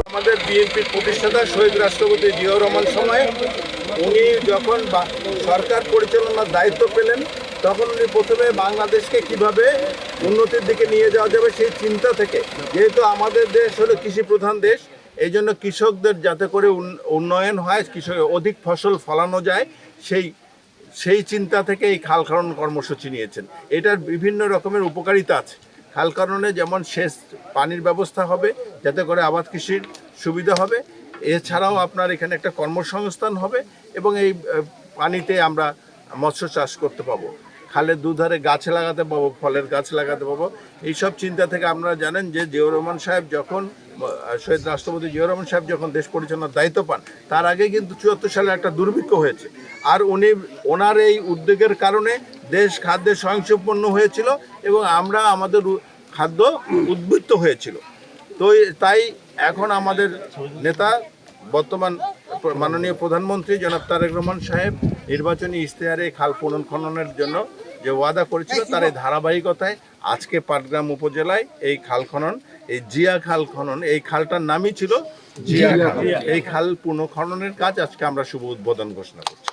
আমাদের বিএনপির প্রতিষ্ঠাতা শহীদ রাষ্ট্রপতি জিয়াউর রহমান সময়ে উনি যখন সরকার পরিচালনার দায়িত্ব পেলেন তখন উনি প্রথমে বাংলাদেশকে কিভাবে উন্নতির দিকে নিয়ে যাওয়া যাবে সেই চিন্তা থেকে, যেহেতু আমাদের দেশ হলো কৃষি প্রধান দেশ, এই জন্য কৃষকদের যাতে করে উন্নয়ন হয়, কৃষক অধিক ফসল ফলানো যায়, সেই চিন্তা থেকে এই খাল খনন কর্মসূচি নিয়েছেন। এটার বিভিন্ন রকমের উপকারিতা আছে। খাল খননে যেমন সেচ পানির ব্যবস্থা হবে, যাতে করে আবাদ কৃষির সুবিধা হবে, এছাড়াও আপনার এখানে একটা কর্মসংস্থান হবে এবং এই পানিতে আমরা মৎস্য চাষ করতে পাবো, খালের দুধারে গাছ লাগাতে পাবো, ফলের গাছ লাগাতে পাবো। এইসব চিন্তা থেকে আপনারা জানেন যে জিয়াউর রহমান সাহেব যখন শহীদ রাষ্ট্রপতি জিয়াউর রহমান সাহেব যখন দেশ পরিচালনার দায়িত্ব পান, তার আগে কিন্তু ৭৪ সালে একটা দুর্ভিক্ষ হয়েছে, আর ওনার এই উদ্যোগের কারণে দেশ খাদ্যে স্বয়ংসম্পন্ন হয়েছিল এবং আমরা আমাদের খাদ্য উদ্বৃত্ত হয়েছিল। তো তাই এখন আমাদের নেতা বর্তমান মাননীয় প্রধানমন্ত্রী জনাব তারেক রহমান সাহেব নির্বাচনী ইশতেহারে খাল পুনর্খননের জন্য যে ওয়াদা করেছিল, তার এই ধারাবাহিকতায় আজকে পাটগ্রাম উপজেলায় এই খাল খনন, এই জিয়া খাল খনন, এই খালটার নামই ছিল জিয়া খাল, এই খাল পুনর্খননের কাজ আজকে আমরা শুভ উদ্বোধন ঘোষণা করছি।